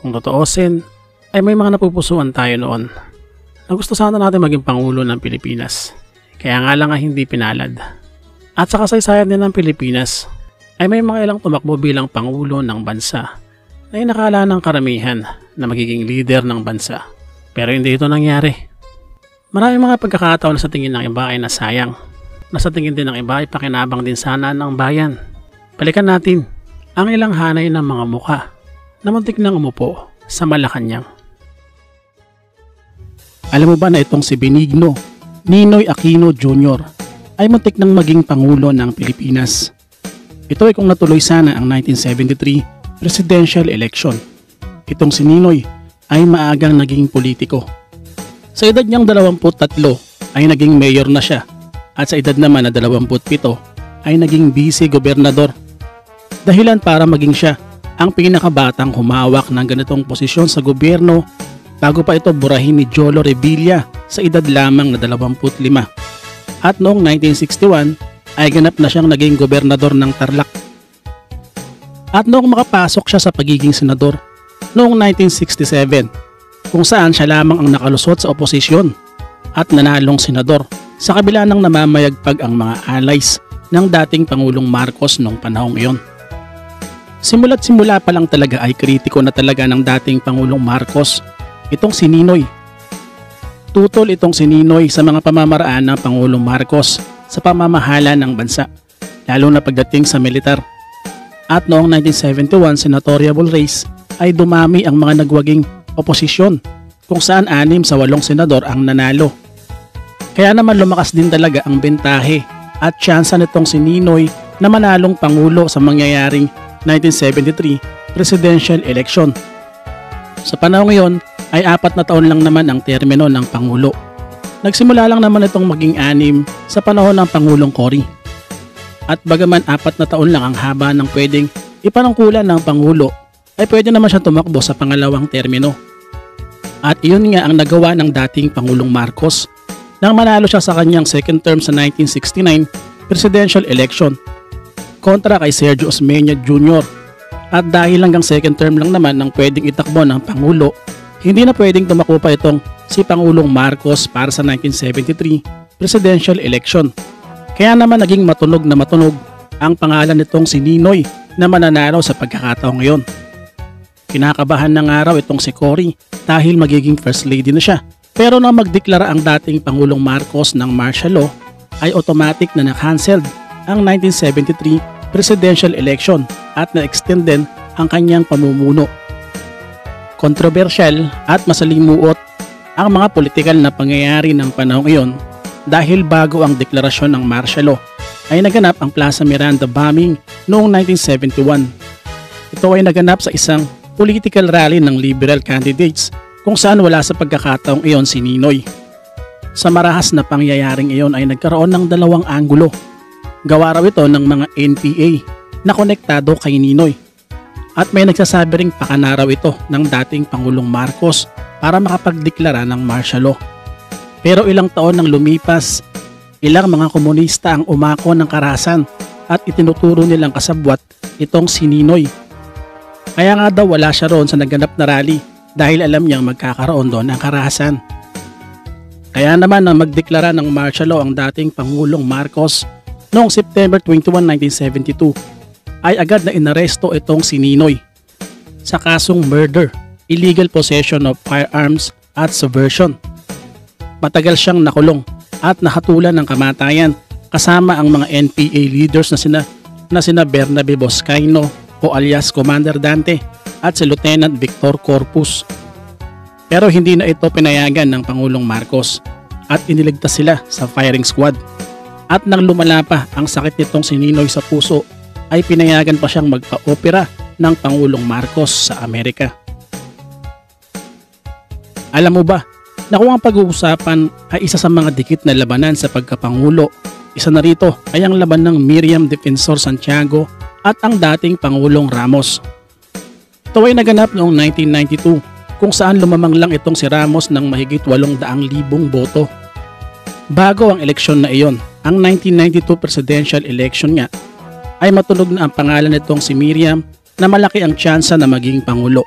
Kung totoosin, ay may mga napupusuan tayo noon na gusto sana natin maging Pangulo ng Pilipinas. Kaya nga lang hindi pinalad. At sa kasaysayan din ng Pilipinas, ay may mga ilang tumakbo bilang Pangulo ng bansa na inakala ng karamihan na magiging leader ng bansa. Pero hindi ito nangyari. Maraming mga pagkakataon na sa tingin ng iba ay nasayang. Na sa tingin din ng iba ay pakinabang din sana ng bayan. Balikan natin ang ilang hanay ng mga mukha na muntik nang umupo sa Malacanang. Alam mo ba na itong si Benigno Ninoy Aquino Jr. ay muntik nang maging Pangulo ng Pilipinas? Ito ay kung natuloy sana ang 1973 presidential election. Itong si Ninoy ay maagang naging politiko. Sa edad niyang 23 ay naging mayor na siya at sa edad naman na 27 ay naging vice-gobernador. Dahilan para maging siya ang pinakabatang humawak ng ganitong posisyon sa gobyerno bago pa ito burahin ni Jolo Revilla sa edad lamang na 25. At noong 1961 ay ganap na siyang naging gobernador ng Tarlac. At noong makapasok siya sa pagiging senador noong 1967 kung saan siya lamang ang nakalusot sa oposisyon at nanalong senador sa kabila ng namamayagpag ang mga allies ng dating Pangulong Marcos noong panahong iyon. Simula't simula pa lang talaga ay kritiko na talaga ng dating Pangulong Marcos itong si Ninoy. Tutol itong si Ninoy sa mga pamamaraan ng Pangulong Marcos sa pamamahala ng bansa, lalo na pagdating sa militar. At noong 1971 senatorial race ay dumami ang mga nagwaging oposisyon kung saan 6 sa 8 senador ang nanalo. Kaya naman lumakas din talaga ang bentahe at tsansa nitong si Ninoy na manalong Pangulo sa mangyayaring 1973 presidential election. Sa panahon ngayon ay 4 na taon lang naman ang termino ng Pangulo. Nagsimula lang naman itong maging 6 sa panahon ng Pangulong Cory. At bagaman 4 na taon lang ang haba ng pwedeng ipanungkulan ng Pangulo, ay pwede naman siya tumakbo sa pangalawang termino. At iyon nga ang nagawa ng dating Pangulong Marcos nang manalo siya sa kanyang second term sa 1969 presidential election kontra kay Sergio Osmeña Jr. At dahil hanggang second term lang naman ang pwedeng itakbo ng Pangulo, hindi na pwedeng tumakbo pa itong si Pangulong Marcos para sa 1973 presidential election. Kaya naman naging matunog na matunog ang pangalan nitong si Ninoy na mananalo sa pagkakataong ngayon. Kinakabahan ng araw itong si Cory dahil magiging first lady na siya. Pero nang magdeklara ang dating Pangulong Marcos ng martial law ay automatic na na-cancelled ang 1973 presidential election at na-extend din ang kanyang pamumuno. Kontrobersyal at masalimuot ang mga politikal na pangyayari ng panahong iyon dahil bago ang deklarasyon ng martial law ay naganap ang Plaza Miranda bombing noong 1971. Ito ay naganap sa isang political rally ng liberal candidates kung saan wala sa pagkakataong iyon si Ninoy. Sa marahas na pangyayaring iyon ay nagkaroon ng 2 anggulo. Gawa raw ito ng mga NPA na konektado kay Ninoy. At may nagsasabi ring pakana raw ito ng dating Pangulong Marcos para makapagdeklara ng martial law. Pero ilang taon nang lumipas, ilang mga komunista ang umako ng karahasan at itinuturo nilang kasabwat itong si Ninoy. Kaya nga daw wala siya roon sa naganap na rally dahil alam niyang magkakaroon doon ng karahasan. Kaya naman nang magdeklara ng martial law ang dating Pangulong Marcos noong September 21, 1972 ay agad na inaresto itong si Ninoy sa kasong murder, illegal possession of firearms at subversion. Matagal siyang nakulong at nahatulan ng kamatayan kasama ang mga NPA leaders na sina Bernabe Boscaino o alias Commander Dante at si Lieutenant Victor Corpus. Pero hindi na ito pinayagan ng Pangulong Marcos at iniligtas sila sa firing squad. At nang lumala pa ang sakit nitong si Ninoy sa puso ay pinayagan pa siyang magpa-opera ng Pangulong Marcos sa Amerika. Alam mo ba na kung ang pag-uusapan ay isa sa mga dikit na labanan sa pagkapangulo, isa na rito ay ang laban ng Miriam Defensor Santiago at ang dating Pangulong Ramos. Ito ay naganap noong 1992 kung saan lumamang lang itong si Ramos ng mahigit 800,000 boto. Bago ang eleksyon na iyon, ang 1992 presidential election nga, ay matunog na ang pangalan nitong si Miriam na malaki ang tsansa na maging Pangulo.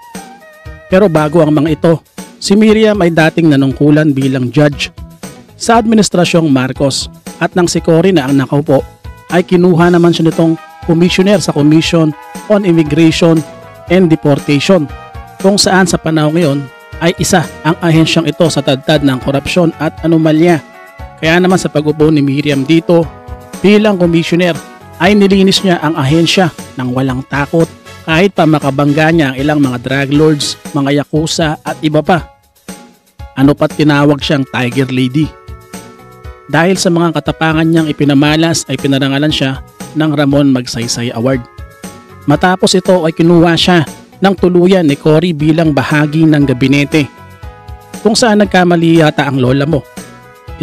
Pero bago ang mga ito, si Miriam ay dating nanungkulan bilang judge sa Administrasyong Marcos at nang si Cory na ang nakaupo ay kinuha naman siya nitong commissioner sa Commission on Immigration and Deportation kung saan sa panahon ngayon ay isa ang ahensyang ito sa tadtad ng korupsyon at anomalya. Kaya naman sa pag-upo ni Miriam dito bilang commissioner ay nilinis niya ang ahensya ng walang takot kahit pa makabangga niya ang ilang mga drug lords, mga yakuza at iba pa. Ano pa't tinawag siyang Tiger Lady. Dahil sa mga katapangan niyang ipinamalas ay pinarangalan siya ng Ramon Magsaysay Award. Matapos ito ay kinuha siya ng tuluyan ni Cory bilang bahagi ng gabinete. Kung saan nagkamali yata ang lola mo,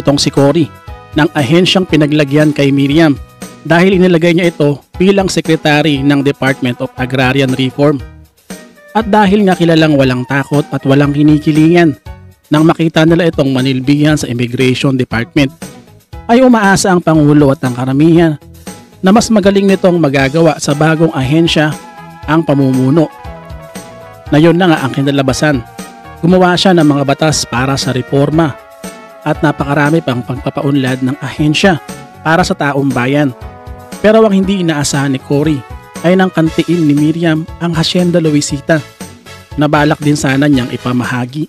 itong si Cory, ng ahensyang pinaglagyan kay Miriam dahil inilagay niya ito bilang sekretary ng Department of Agrarian Reform. At dahil nga kilalang walang takot at walang kinikilingan nang makita nila itong manilbihan sa Immigration Department, ay umaasa ang Pangulo at ang karamihan na mas magaling nitong magagawa sa bagong ahensya ang pamumuno. Na yun na nga ang kinalabasan. Gumawa siya ng mga batas para sa reforma at napakarami pang pagpapaunlad ng ahensya para sa taong bayan. Pero ang hindi inaasahan ni Cory ay nang kantiin ni Miriam ang Hacienda Luisita na balak din sana niyang ipamahagi.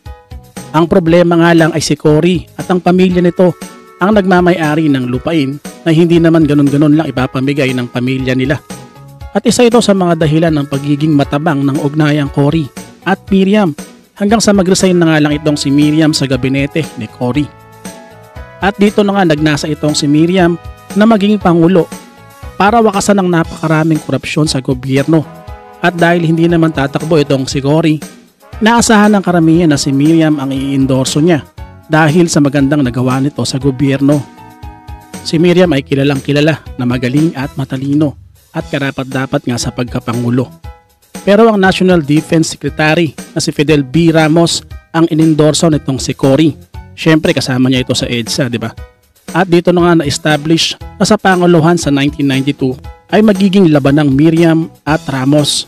Ang problema nga lang ay si Cory at ang pamilya nito ang nagmamay-ari ng lupain na hindi naman ganun-ganun lang ipapamigay ng pamilya nila. At isa ito sa mga dahilan ng pagiging matabang ng ugnayang Cory at Miriam hanggang sa mag-resign na nga lang itong si Miriam sa gabinete ni Cory. At dito na nga nagnasa itong si Miriam na maging pangulo para wakasan ang napakaraming korupsyon sa gobyerno. At dahil hindi naman tatakbo itong si Cory, naasahan ng karamihan na si Miriam ang i-endorso niya dahil sa magandang nagawa nito sa gobyerno. Si Miriam ay kilalang kilala na magaling at matalino at karapat-dapat nga sa pagkapangulo. Pero ang National Defense Secretary na si Fidel B. Ramos ang inendorso nitong si Cory. Siyempre kasama niya ito sa EDSA, di ba? At dito na nga na-establish na sa Panguluhan sa 1992 ay magiging labanang Miriam at Ramos.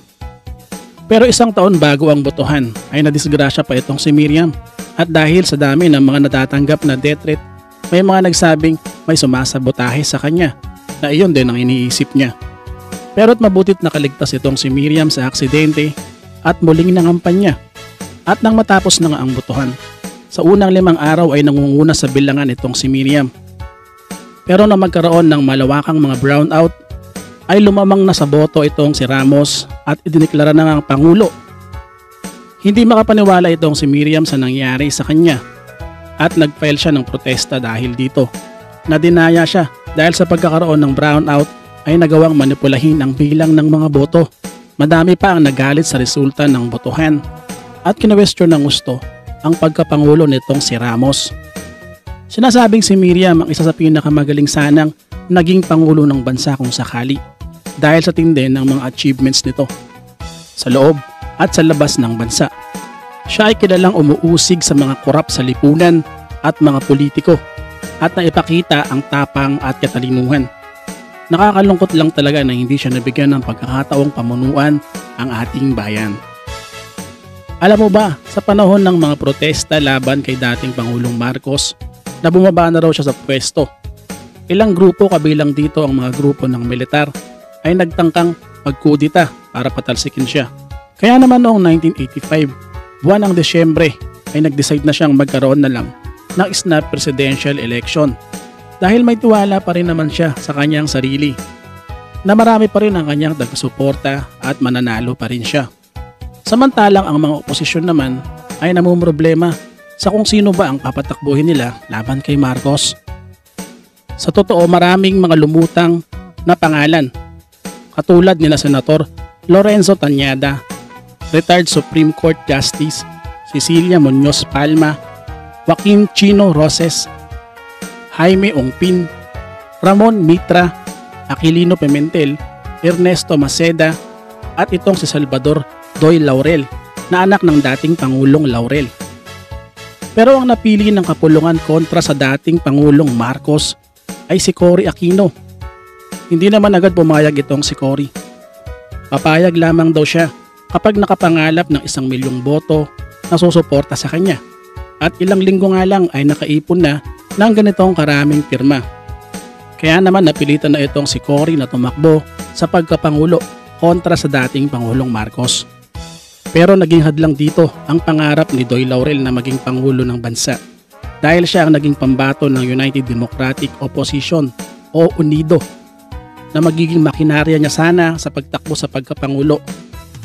Pero isang taon bago ang botohan ay nadisgrasya pa itong si Miriam. At dahil sa dami ng mga natatanggap na death threat, may mga nagsabing may sumasabotahe sa kanya na iyon din ang iniisip niya. Pero at mabutit nakaligtas itong si Miriam sa aksidente at muling nangampanya. At nang matapos na nga ang botohan, sa unang 5 araw ay nangunguna sa bilangan itong si Miriam. Pero na magkaroon ng malawakang mga brownout, ay lumamang na sa boto itong si Ramos at idineklara na ngang Pangulo. Hindi makapaniwala itong si Miriam sa nangyari sa kanya at nag-file siya ng protesta dahil dito. Nadinaya siya dahil sa pagkakaroon ng brownout ay nagawang manipulahin ang bilang ng mga boto. Madami pa ang nagalit sa resulta ng botohan at kinwestiyon ng gusto ang pagkapangulo nitong si Ramos. Sinasabing si Miriam ang isa sa pinakamagaling sanang naging pangulo ng bansa kung sakali dahil sa tindi ng mga achievements nito sa loob at sa labas ng bansa. Siya ay kilalang umuusig sa mga korap sa lipunan at mga politiko at naipakita ang tapang at katalinuhan. Nakakalungkot lang talaga na hindi siya nabigyan ng pagkakataong pamunuan ang ating bayan. Alam mo ba, sa panahon ng mga protesta laban kay dating Pangulong Marcos na bumaba na raw siya sa pwesto, ilang grupo kabilang dito ang mga grupo ng militar ay nagtangkang magkudita para patalsikin siya. Kaya naman noong 1985, buwan ng Desyembre ay nag-decide na siyang magkaroon na lang ng snap presidential election dahil may tiwala pa rin naman siya sa kanyang sarili na marami pa rin ang kanyang taga-suporta at mananalo pa rin siya. Samantalang ang mga oposisyon naman ay namumroblema sa kung sino ba ang papatakbuhin nila laban kay Marcos. Sa totoo, maraming mga lumutang na pangalan katulad nila Senator Lorenzo Tañada, retired Supreme Court Justice Cecilia Muñoz Palma, Joaquin Chino Roses, Jaime Ongpin, Ramon Mitra, Aquilino Pimentel, Ernesto Maceda at itong si Salvador Doy Laurel na anak ng dating Pangulong Laurel. Pero ang napili ng kapulungan kontra sa dating Pangulong Marcos ay si Cory Aquino. Hindi naman agad pumayag itong si Cory. Papayag lamang daw siya kapag nakapangalap ng 1,000,000 boto na susuporta sa kanya. At ilang linggo nga lang ay nakaipon na ng ganitong karaming pirma. Kaya naman napilitan na itong si Cory na tumakbo sa pagkapangulo kontra sa dating Pangulong Marcos. Pero naging hadlang dito ang pangarap ni Doy Laurel na maging Pangulo ng bansa dahil siya ang naging pambato ng United Democratic Opposition o UNIDO na magiging makinarya niya sana sa pagtakbo sa pagkapangulo.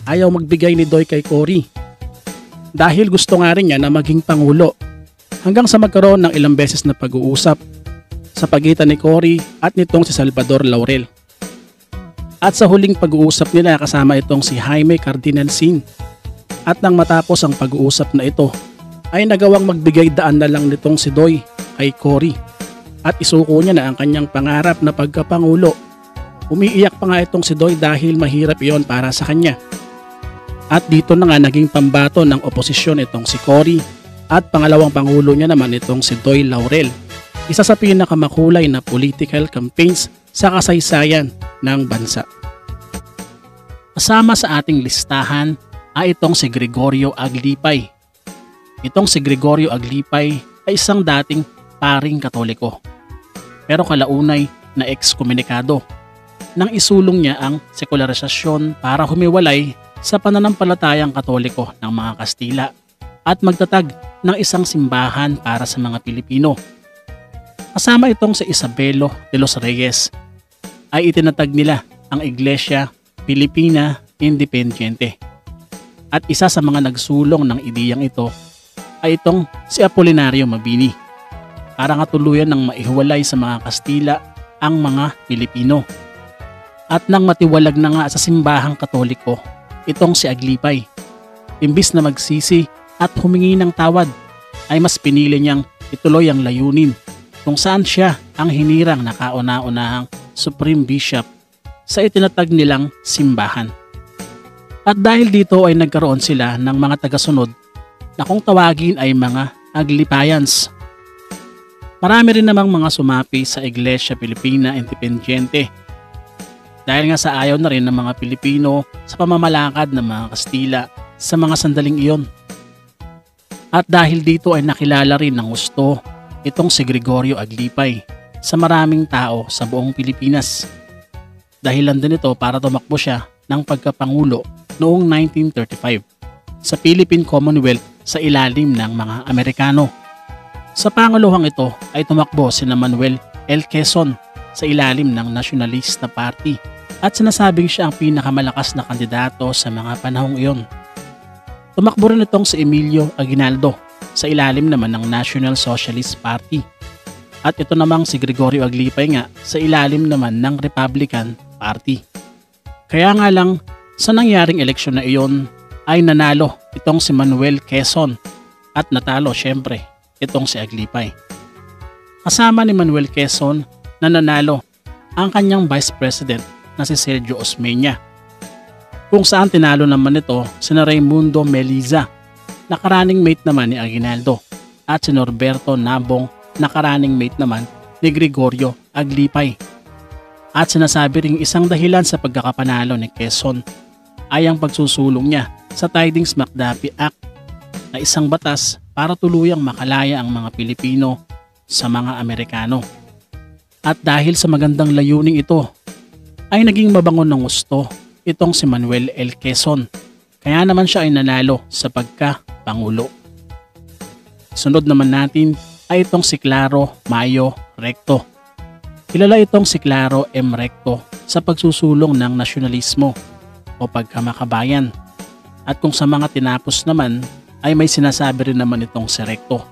Ayaw magbigay ni Doy kay Cory dahil gusto nga rin niya na maging Pangulo hanggang sa magkaroon ng ilang beses na pag-uusap sa pagitan ni Cory at nitong si Salvador Laurel. At sa huling pag-uusap nila kasama itong si Jaime Cardinal Sin. At nang matapos ang pag-uusap na ito ay nagawang magbigay daan na lang nitong si Doy kay Cory at isuko niya na ang kanyang pangarap na pagkapangulo. Umiiyak pa nga itong si Doy dahil mahirap iyon para sa kanya. At dito na nga naging pambato ng oposisyon itong si Cory at pangalawang pangulo niya naman itong si Doy Laurel. Isa sa pinakamakulay na political campaigns sa kasaysayan ng bansa. Kasama sa ating listahan ay itong si Gregorio Aglipay. Itong si Gregorio Aglipay ay isang dating paring Katoliko pero kalaunay na ekskomunikado nang isulong niya ang sekularisasyon para humiwalay sa pananampalatayang Katoliko ng mga Kastila at magtatag ng isang simbahan para sa mga Pilipino. Kasama itong si Isabelo de los Reyes ay itinatag nila ang Iglesia Pilipina Independiente. At isa sa mga nagsulong ng ideyang ito ay itong si Apolinario Mabini para nga tuluyan ng maihiwalay sa mga Kastila ang mga Pilipino. At nang matiwalag na nga sa simbahang Katoliko itong si Aglipay, imbis na magsisi at humingi ng tawad ay mas pinili niyang ituloy ang layunin kung saan siya ang hinirang na kauna-unahang Supreme Bishop sa itinatag nilang simbahan. At dahil dito ay nagkaroon sila ng mga tagasunod na kung tawagin ay mga Aglipayans. Marami rin namang mga sumapi sa Iglesia Pilipina Independiente dahil nga sa ayaw na rin ng mga Pilipino sa pamamalakad ng mga Kastila sa mga sandaling iyon. At dahil dito ay nakilala rin ng gusto itong si Gregorio Aglipay sa maraming tao sa buong Pilipinas. Dahilan din ito para tumakbo siya ng pagkapangulo noong 1935 sa Philippine Commonwealth sa ilalim ng mga Amerikano. Sa panguluhang ito ay tumakbo sina Manuel L. Quezon sa ilalim ng Nationalista Party at sinasabing siya ang pinakamalakas na kandidato sa mga panahong iyon. Tumakbo rin itong si Emilio Aguinaldo sa ilalim naman ng National Socialist Party. At ito namang si Gregorio Aglipay nga sa ilalim naman ng Republican Party. Kaya nga lang sa nangyaring eleksyon na iyon ay nanalo itong si Manuel Quezon at natalo syempre itong si Aglipay. Kasama ni Manuel Quezon na nanalo ang kanyang Vice President na si Sergio Osmeña, kung saan tinalo naman ito sina Raimundo Meliza na running mate naman ni Aguinaldo at si Norberto Nabong na running mate naman ni Gregorio Aglipay. At sinasabi ring isang dahilan sa pagkakapanalo ni Quezon ay ang pagsusulong niya sa Tidings McDuffie Act na isang batas para tuluyang makalaya ang mga Pilipino sa mga Amerikano. At dahil sa magandang layuning ito ay naging mabangon ng gusto itong si Manuel L. Quezon, kaya naman siya ay nanalo sa pagka-pangulo. Sunod naman natin ay itong si Claro Mayo Recto. Kilala itong si Claro M. Recto sa pagsusulong ng nasyonalismo o pagkamakabayan. At kung sa mga tinapos naman ay may sinasabi rin naman itong si Recto,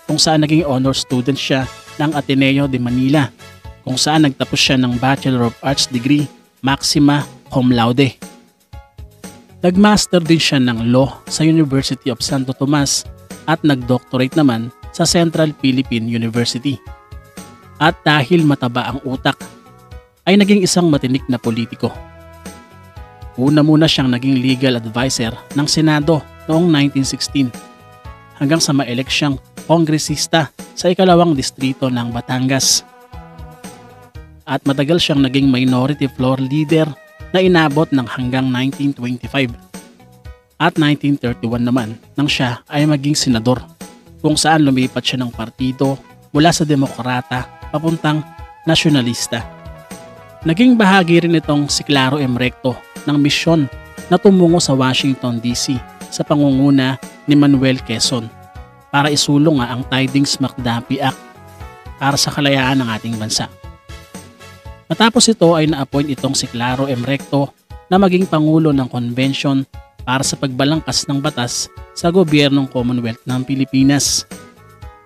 kung saan naging honor student siya ng Ateneo de Manila, kung saan nagtapos siya ng Bachelor of Arts degree maxima cum laude. Nagmaster din siya ng law sa University of Santo Tomas at nagdoctorate naman sa Central Philippine University. At dahil mataba ang utak, ay naging isang matinik na politiko. Una muna siyang naging legal advisor ng Senado noong 1916 hanggang sa ma-elect siyang kongresista sa ikalawang distrito ng Batangas. At matagal siyang naging minority floor leader na inabot ng hanggang 1925. At 1931 naman nang siya ay maging senador, kung saan lumipat siya ng partido mula sa Demokrata papuntang Nasyonalista. Naging bahagi rin itong si Claro M. Recto ng misyon na tumungo sa Washington DC sa pangunguna ni Manuel Quezon para isulong nga ang Tidings-McDuffie Act para sa kalayaan ng ating bansa. Matapos ito ay na-appoint itong si Claro M. Recto na maging Pangulo ng Convention para sa pagbalangkas ng batas sa gobyernong Commonwealth ng Pilipinas.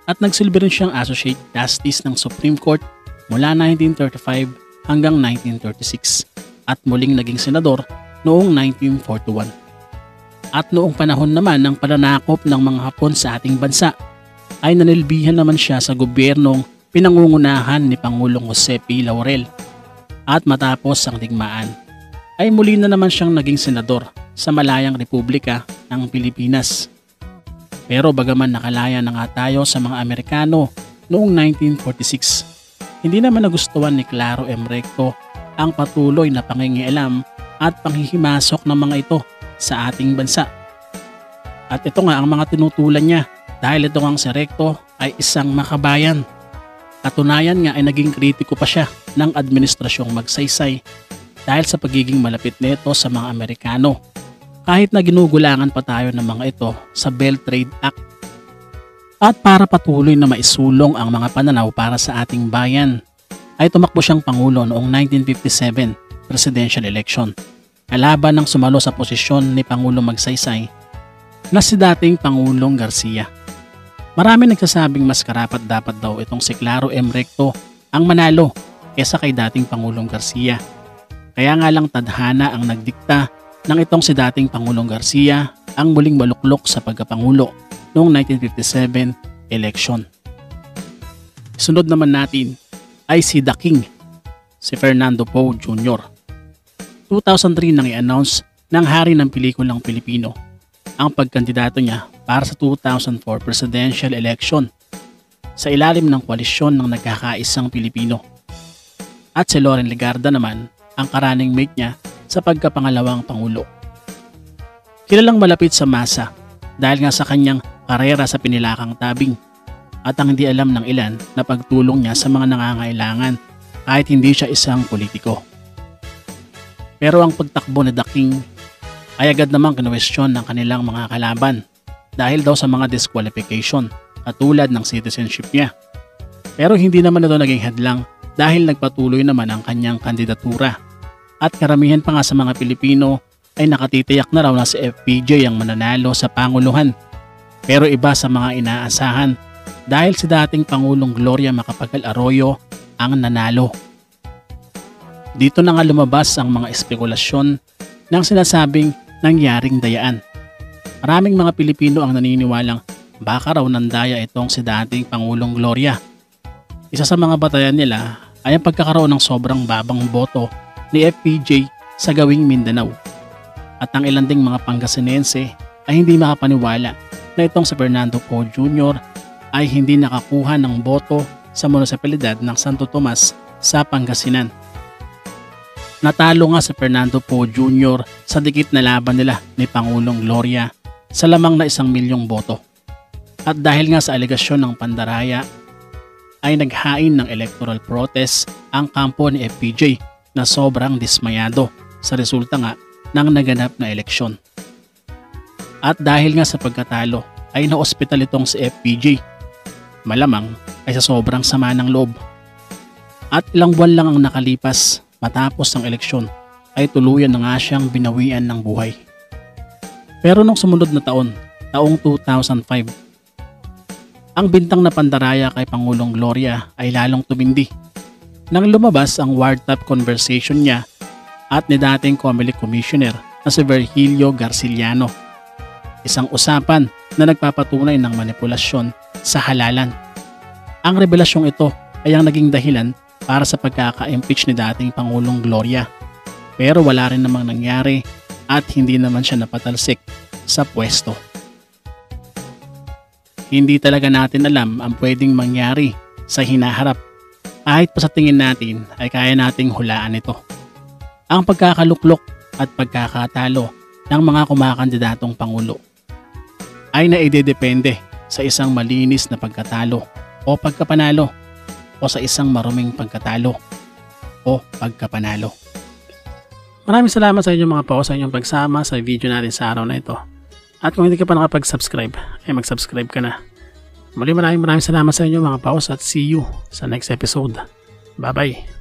At nagsilbi rin siyang Associate Justice ng Supreme Court mula 1935 hanggang 1936 at muling naging senador noong 1941. At noong panahon naman ng pananakop ng mga Hapon sa ating bansa ay nanilbihan naman siya sa gobyernong pinangungunahan ni Pangulong Jose P. Laurel. At matapos ang digmaan ay muli na naman siyang naging senador sa Malayang Republika ng Pilipinas. Pero bagaman nakalaya na nga tayo sa mga Amerikano noong 1946, hindi naman nagustuhan ni Claro M. Recto ang patuloy na pangingialam at panghihimasok ng mga ito sa ating bansa. At ito nga ang mga tinutulan niya dahil ito ang si Recto ay isang makabayan. Katunayan nga ay naging kritiko pa siya ng administrasyong magsaysay dahil sa pagiging malapit nito sa mga Amerikano, kahit na ginugulangan pa tayo ng mga ito sa Bell Trade Act. At para patuloy na maisulong ang mga pananaw para sa ating bayan, ay tumakbo siyang Pangulo noong 1957 presidential election, kalaban ng sumalo sa posisyon ni Pangulong Magsaysay na si dating Pangulong Garcia. Marami nagsasabing mas karapat dapat daw itong si Claro M. Recto ang manalo kesa kay dating Pangulong Garcia. Kaya nga lang tadhana ang nagdikta nang itong si dating Pangulong Garcia ang muling maluklok sa pagkapangulo noong 1957 election. Sunod naman natin ay si The King, si Fernando Poe Jr. 2003 nang i-announce ng hari ng pelikulang Pilipino ang pagkandidato niya para sa 2004 presidential election sa ilalim ng koalisyon ng nagkakaisang Pilipino. At si Loren Legarda naman ang ka-running mate niya sa pagkapangalawang Pangulo. Kilalang malapit sa masa dahil nga sa kanyang karera sa pinilakang tabing at ang hindi alam ng ilan na pagtulong niya sa mga nangangailangan kahit hindi siya isang politiko. Pero ang pagtakbo ni The King ay agad namang kinuwestiyon ng kanilang mga kalaban dahil daw sa mga disqualification katulad ng citizenship niya. Pero hindi naman ito naging hadlang dahil nagpatuloy naman ang kanyang kandidatura at karamihan pa nga sa mga Pilipino ay nakatitiyak na raw na si FPJ ang mananalo sa Panguluhan. Pero iba sa mga inaasahan dahil si dating Pangulong Gloria Macapagal Arroyo ang nanalo. Dito na nga lumabas ang mga espekulasyon ng sinasabing nangyaring dayaan. Maraming mga Pilipino ang naniniwalang baka raw nandaya itong si dating Pangulong Gloria. Isa sa mga batayan nila ay ang pagkakaroon ng sobrang babang boto ni FPJ sa gawing Mindanao. At ang ilan ding mga Pangasinense ay hindi makapaniwala na itong si Fernando Poe Jr. ay hindi nakakuha ng boto sa munisipalidad ng Santo Tomas sa Pangasinan. Natalo nga si Fernando Poe Jr. sa dikit na laban nila ni Pangulong Gloria sa lamang na 1 milyong boto. At dahil nga sa alegasyon ng pandaraya ay naghain ng electoral protest ang kampo ni FPJ na sobrang dismayado sa resulta nga ng naganap na eleksyon. At dahil nga sa pagkatalo ay na-ospital itong si FPJ, malamang ay sa sobrang sama ng loob. At ilang buwan lang ang nakalipas matapos ang eleksyon ay tuluyan na nga siyang binawian ng buhay. Pero nung sumunod na taong 2005, ang bintang na pandaraya kay Pangulong Gloria ay lalong tumindi nang lumabas ang wiretap conversation niya at ni dating Comelec Commissioner na si Virgilio Garciliano. Isang usapan na nagpapatunay ng manipulasyon sa halalan. Ang revelasyong ito ay ang naging dahilan para sa pagkaka-impeach ni dating Pangulong Gloria. Pero wala rin namang nangyari at hindi naman siya napatalsik sa pwesto. Hindi talaga natin alam ang pwedeng mangyari sa hinaharap. Kahit pa sa tingin natin ay kaya nating hulaan ito. Ang pagkakaluklok at pagkakatalo ng mga kumakandidatong pangulo ay naidedepende sa isang malinis na pagkatalo o pagkapanalo o sa isang maruming pagkatalo o pagkapanalo. Maraming salamat sa inyo mga pao sa inyong pagsama sa video natin sa araw na ito. At kung hindi ka pa nakapag-subscribe, ay mag-subscribe ka na. Muli maraming salamat sa inyo mga paos at see you sa next episode. Bye bye!